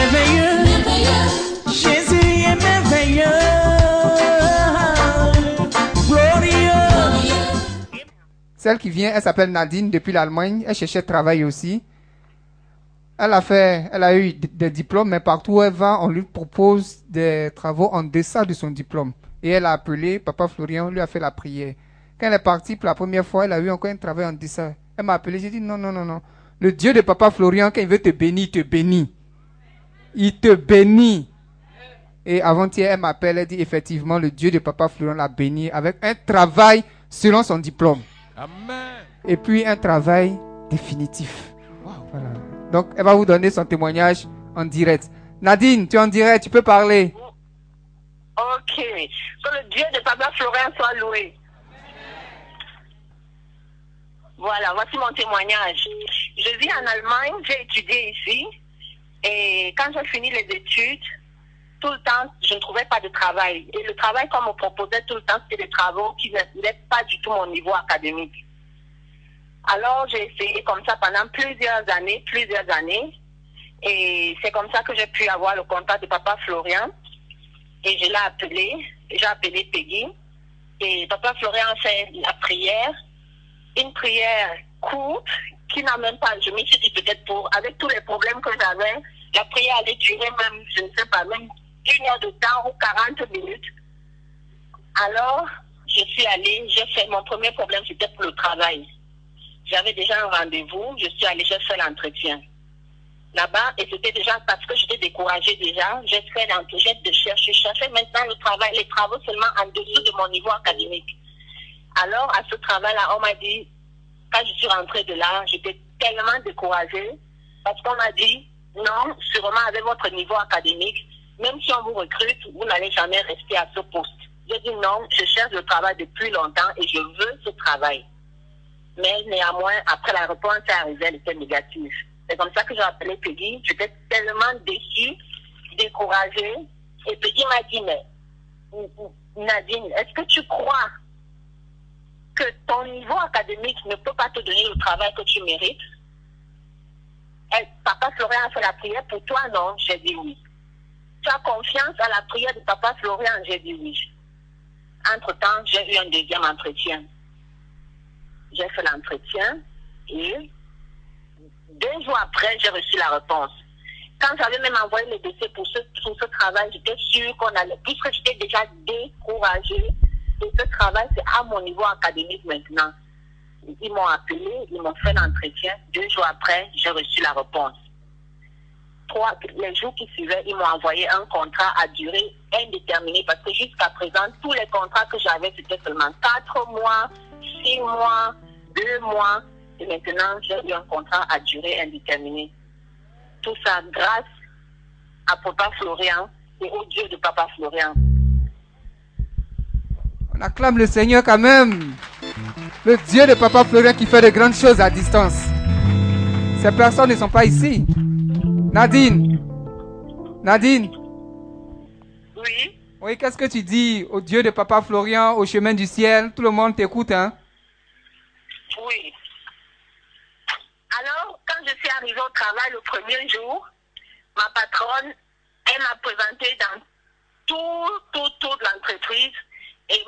merveilleux. Jésus est merveilleux. Glorieux. Celle qui vient, elle s'appelle Nadine depuis l'Allemagne. Elle cherchait travail aussi. Elle a eu des diplômes, mais partout où elle va, on lui propose des travaux en deçà de son diplôme. Et elle a appelé, Papa Florian lui a fait la prière. Quand elle est partie pour la première fois, elle a eu encore un travail en deçà. Elle m'a appelé, j'ai dit non, non, non, non. Le Dieu de Papa Florian, quand il veut te bénir, il te bénit. Il te bénit. Et avant-hier, elle m'appelle, elle dit effectivement, le Dieu de Papa Florian l'a béni avec un travail selon son diplôme. Amen. Et puis un travail définitif. Voilà. Donc, elle va vous donner son témoignage en direct. Nadine, tu es en direct, tu peux parler. Ok. Que le Dieu de Papa Florian soit loué. Voilà, voici mon témoignage. Je vis en Allemagne, j'ai étudié ici. Et quand j'ai fini les études, tout le temps, je ne trouvais pas de travail. Et le travail qu'on me proposait tout le temps, c'était des travaux qui n'étaient pas du tout mon niveau académique. Alors, j'ai essayé comme ça pendant plusieurs années. Et c'est comme ça que j'ai pu avoir le contact de Papa Florian. Et je l'ai appelé, j'ai appelé Peggy. Et Papa Florian a fait la prière, une prière courte, qui n'a même pas, je me suis dit peut-être avec tous les problèmes que j'avais, la prière allait durer même, je ne sais pas, même 1 heure de temps ou 40 minutes. Alors, je suis allée, j'ai fait, mon premier problème c'était pour le travail. J'avais déjà un rendez-vous, je suis allée, j'ai fait l'entretien. Là-bas, et c'était déjà parce que j'étais découragée déjà, j'ai fait l'entretien de chercher. Je cherchais maintenant le travail, les travaux seulement en dessous de mon niveau académique. Alors, à ce travail-là, on m'a dit, quand je suis rentrée de là, j'étais tellement découragée parce qu'on m'a dit, non, sûrement avec votre niveau académique, même si on vous recrute, vous n'allez jamais rester à ce poste. J'ai dit non, je cherche le travail depuis longtemps et je veux ce travail. Mais néanmoins, après la réponse est arrivée, elle était négative. C'est comme ça que j'ai appelé Peggy. J'étais tellement déçue, découragée. Et Peggy m'a dit, mais Nadine, est-ce que tu crois que ton niveau académique ne peut pas te donner le travail que tu mérites? Papa Florian a fait la prière pour toi, non? J'ai dit oui. Tu as confiance à la prière de Papa Florian? J'ai dit oui. Entre-temps, j'ai eu un deuxième entretien. J'ai fait l'entretien et 2 jours après, j'ai reçu la réponse. Quand j'avais même envoyé le dossier pour ce travail, j'étais sûre qu'on allait, puisque j'étais déjà découragée de ce travail, c'est à mon niveau académique maintenant. Ils m'ont appelé, ils m'ont fait l'entretien. 2 jours après, j'ai reçu la réponse. Les jours qui suivaient, ils m'ont envoyé un contrat à durée indéterminée parce que jusqu'à présent, tous les contrats que j'avais, c'était seulement 4 mois, 6 mois, 2 mois. Et maintenant, j'ai eu un contrat à durée indéterminée. Tout ça grâce à Papa Florian et au Dieu de Papa Florian. On acclame le Seigneur quand même. Le Dieu de Papa Florian qui fait de grandes choses à distance. Ces personnes ne sont pas ici. Nadine. Nadine. Oui. Oui, qu'est-ce que tu dis au Dieu de Papa Florian, au chemin du ciel? Tout le monde t'écoute, hein? Oui. Alors, quand je suis arrivée au travail le premier jour, ma patronne, elle m'a présenté dans toute l'entreprise et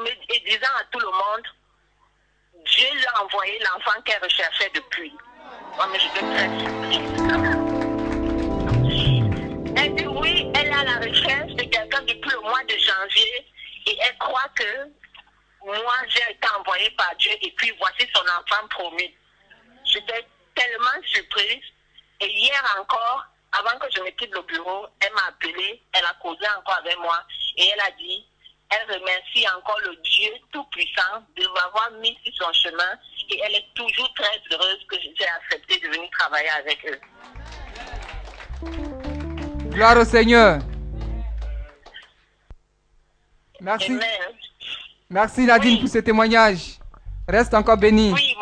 disant à tout le monde, Dieu lui a envoyé l'enfant qu'elle recherchait depuis. Moi, mais j'étais très surprise. Elle dit oui, elle est à la recherche de quelqu'un depuis le mois de janvier et elle croit que moi, j'ai été envoyée par Dieu et puis voici son enfant promis. J'étais tellement surprise. Et hier encore, avant que je me quitte le bureau, elle m'a appelé, elle a causé encore avec moi et elle a dit, elle remercie encore le Dieu Tout-Puissant de m'avoir mis sur son chemin et elle est toujours très heureuse que j'ai accepté de venir travailler avec eux. Gloire au Seigneur. Merci. Amen. Merci Nadine pour ce témoignage. Reste encore béni. Oui.